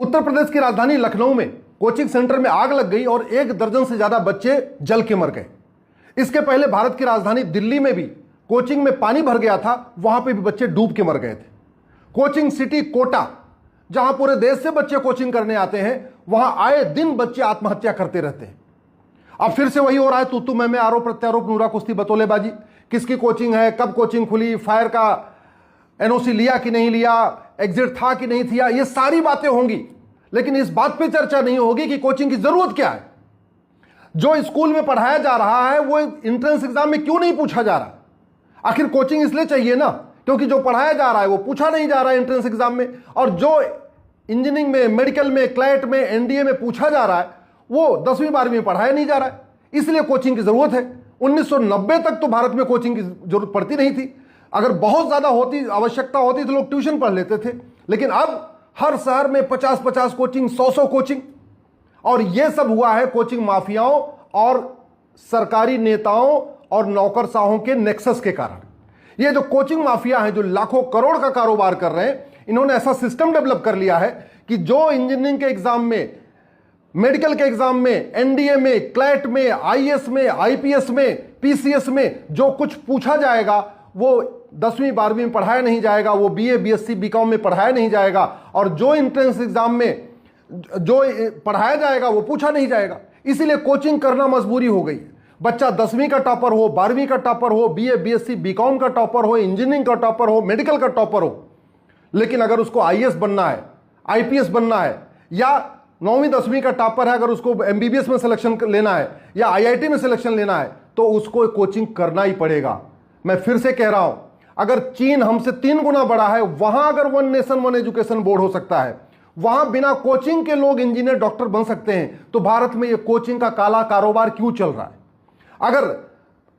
उत्तर प्रदेश की राजधानी लखनऊ में कोचिंग सेंटर में आग लग गई और 1 दर्जन से ज्यादा बच्चे जल के मर गए। इसके पहले भारत की राजधानी दिल्ली में भी कोचिंग में पानी भर गया था, वहां पे भी बच्चे डूब के मर गए थे। कोचिंग सिटी कोटा, जहां पूरे देश से बच्चे कोचिंग करने आते हैं, वहां आए दिन बच्चे आत्महत्या करते रहते हैं। अब फिर से वही हो रहा है, तू मैं आरोप प्रत्यारोप, नूरा कुश्ती, बतौलेबाजी। किसकी कोचिंग है, कब कोचिंग खुली, फायर का एनओसी लिया कि नहीं लिया, एग्जिट था कि नहीं था, ये सारी बातें होंगी, लेकिन इस बात पे चर्चा नहीं होगी कि कोचिंग की जरूरत क्या है। जो स्कूल में पढ़ाया जा रहा है वो एंट्रेंस एग्जाम में क्यों नहीं पूछा जा रहा। आखिर कोचिंग इसलिए चाहिए ना क्योंकि जो पढ़ाया जा रहा है वो पूछा नहीं जा रहा है एंट्रेंस एग्जाम में, और जो इंजीनियरिंग में, मेडिकल में, क्लैट में, एनडीए में पूछा जा रहा है वो 10वीं 12वीं में पढ़ाया नहीं जा रहा है। इसलिए कोचिंग की जरूरत है। 1990 तक तो भारत में कोचिंग की जरूरत पड़ती नहीं थी। अगर बहुत ज्यादा होती, आवश्यकता होती तो लोग ट्यूशन पढ़ लेते थे, लेकिन अब हर शहर में 50-50 कोचिंग, 100-100 कोचिंग। और यह सब हुआ है कोचिंग माफियाओं और सरकारी नेताओं और नौकरशाहों के नेक्सस के कारण। ये जो कोचिंग माफिया हैं, जो लाखों करोड़ का कारोबार कर रहे हैं, इन्होंने ऐसा सिस्टम डेवलप कर लिया है कि जो इंजीनियरिंग के एग्जाम में, मेडिकल के एग्जाम में, एनडीए में, क्लैट में, आईएएस में, आईपीएस में, पीसीएस में जो कुछ पूछा जाएगा वो 10वीं 12वीं में पढ़ाया नहीं जाएगा, वो बीए, बीएससी, बीकॉम में पढ़ाया नहीं जाएगा, और जो एंट्रेंस एग्जाम में जो पढ़ाया जाएगा वो पूछा नहीं जाएगा। इसीलिए कोचिंग करना मजबूरी हो गई है। बच्चा 10वीं का टॉपर हो, 12वीं का टॉपर हो, बीए, बीएससी, बीकॉम का टॉपर हो, इंजीनियरिंग का टॉपर हो, मेडिकल का टॉपर हो, लेकिन अगर उसको आईएएस बनना है, आईपीएस बनना है, या 9वीं 10वीं का टॉपर है, अगर उसको एमबीबीएस में सिलेक्शन लेना है या आईआईटी में सिलेक्शन लेना है, तो उसको कोचिंग करना ही पड़ेगा। मैं फिर से कह रहा हूं, अगर चीन हमसे 3 गुना बड़ा है, वहां अगर 1 नेशन 1 एजुकेशन बोर्ड हो सकता है, वहां बिना कोचिंग के लोग इंजीनियर, डॉक्टर बन सकते हैं, तो भारत में यह कोचिंग का काला कारोबार क्यों चल रहा है? अगर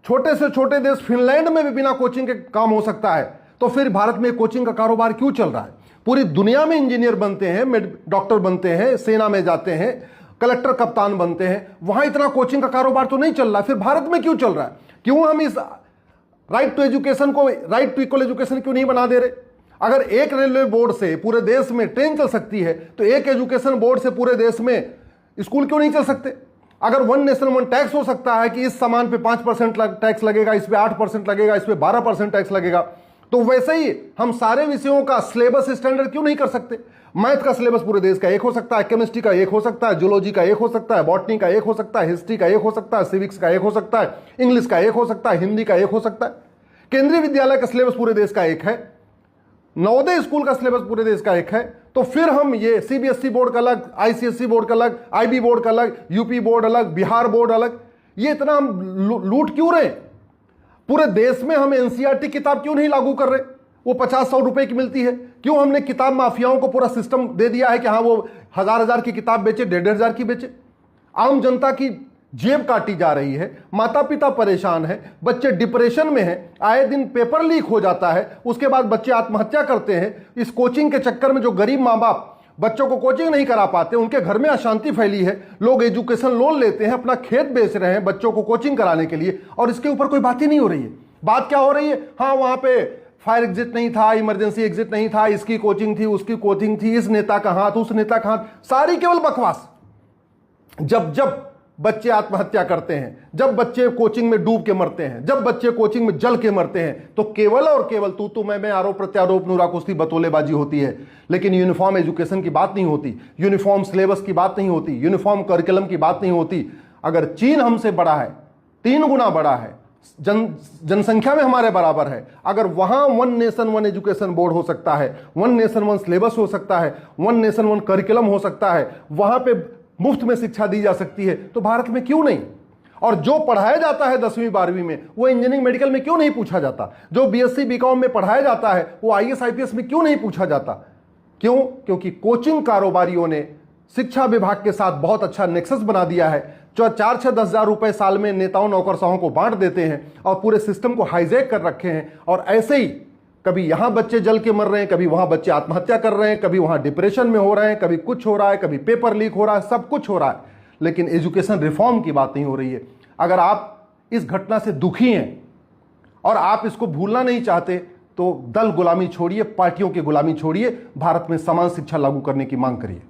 छोटे से छोटे देश फिनलैंड में भी बिना कोचिंग के काम हो सकता है, तो फिर भारत में कोचिंग का कारोबार क्यों चल रहा है? पूरी दुनिया में इंजीनियर बनते हैं, डॉक्टर बनते हैं, सेना में जाते हैं, कलेक्टर कप्तान बनते हैं, वहां इतना कोचिंग का कारोबार तो नहीं चल रहा। फिर भारत में क्यों चल रहा है? क्यों हम इस राइट टू एजुकेशन को राइट टू इक्वल एजुकेशन क्यों नहीं बना दे रहे? अगर एक रेलवे बोर्ड से पूरे देश में ट्रेन चल सकती है, तो एक एजुकेशन बोर्ड से पूरे देश में स्कूल क्यों नहीं चल सकते? अगर 1 नेशन 1 टैक्स हो सकता है कि इस सामान पे 5% टैक्स लगेगा, इस पे 8% लगेगा, इस पे 12% टैक्स लगेगा, तो वैसे ही हम सारे विषयों का सिलेबस स्टैंडर्ड क्यों नहीं कर सकते? मैथ का सिलेबस पूरे देश का एक हो सकता है, केमिस्ट्री का एक हो सकता है, जूलॉजी का एक हो सकता है, बॉटनी का एक हो सकता है, हिस्ट्री का एक हो सकता है, सिविक्स का एक हो सकता है, इंग्लिश का एक हो सकता है, हिंदी का एक हो सकता है। केंद्रीय विद्यालय का सिलेबस पूरे देश का एक है, नवोदय स्कूल का सिलेबस पूरे देश का एक है। तो फिर हम ये सीबीएसई बोर्ड का अलग, आईसीएसई बोर्ड का अलग, आईबी बोर्ड का अलग, यूपी बोर्ड अलग, बिहार बोर्ड अलग, ये इतना हम लूट क्यों रहे? पूरे देश में हम एनसीईआरटी किताब क्यों नहीं लागू कर रहे? वो 50-100 रुपए की मिलती है। क्यों हमने किताब माफियाओं को पूरा सिस्टम दे दिया है कि हाँ वो 1000-1000 की किताब बेचे, 1,500 की बेचे? आम जनता की जेब काटी जा रही है, माता पिता परेशान है, बच्चे डिप्रेशन में हैं, आए दिन पेपर लीक हो जाता है, उसके बाद बच्चे आत्महत्या करते हैं। इस कोचिंग के चक्कर में जो गरीब माँ बाप बच्चों को कोचिंग नहीं करा पाते, उनके घर में अशांति फैली है। लोग एजुकेशन लोन लेते हैं, अपना खेत बेच रहे हैं बच्चों को कोचिंग कराने के लिए, और इसके ऊपर कोई बात ही नहीं हो रही है। बात क्या हो रही है? हाँ वहां पे फायर एग्जिट नहीं था, इमरजेंसी एग्जिट नहीं था, इसकी कोचिंग थी, उसकी कोचिंग थी, इस नेता का हाथ, उस नेता का हाथ, सारी केवल बकवास। जब बच्चे आत्महत्या करते हैं, जब बच्चे कोचिंग में डूब के मरते हैं, जब बच्चे कोचिंग में जल के मरते हैं, तो केवल और केवल तू मैं आरोप प्रत्यारोप, नूरा कुश्ती, बतौलेबाजी होती है। लेकिन यूनिफॉर्म एजुकेशन की बात नहीं होती, यूनिफॉर्म सिलेबस की बात नहीं होती, यूनिफॉर्म करिकुलम की बात नहीं होती। अगर चीन हमसे बड़ा है, 3 गुना बड़ा है, जनसंख्या में हमारे बराबर है, अगर वहां 1 नेशन 1 एजुकेशन बोर्ड हो सकता है, 1 नेशन 1 सिलेबस हो सकता है, 1 नेशन 1 करिकुलम हो सकता है, वहां पे मुफ्त में शिक्षा दी जा सकती है, तो भारत में क्यों नहीं? और जो पढ़ाया जाता है 10वीं 12वीं में, वो इंजीनियरिंग मेडिकल में क्यों नहीं पूछा जाता? जो बीएससी बीकॉम में पढ़ाया जाता है, वो आईएएस आईपीएस में क्यों नहीं पूछा जाता? क्यों? क्योंकि कोचिंग कारोबारियों ने शिक्षा विभाग के साथ बहुत अच्छा नेक्सस बना दिया है। जो 4-10 हजार रुपए साल में नेताओं नौकरशाहों को बांट देते हैं और पूरे सिस्टम को हाईजैक कर रखे हैं, और ऐसे ही कभी यहां बच्चे जल के मर रहे हैं, कभी वहां बच्चे आत्महत्या कर रहे हैं, कभी वहां डिप्रेशन में हो रहे हैं, कभी कुछ हो रहा है, कभी पेपर लीक हो रहा है, सब कुछ हो रहा है, लेकिन एजुकेशन रिफॉर्म की बात नहीं हो रही है। अगर आप इस घटना से दुखी हैं और आप इसको भूलना नहीं चाहते, तो दल गुलामी छोड़िए, पार्टियों की गुलामी छोड़िए, भारत में समान शिक्षा लागू करने की मांग करिए।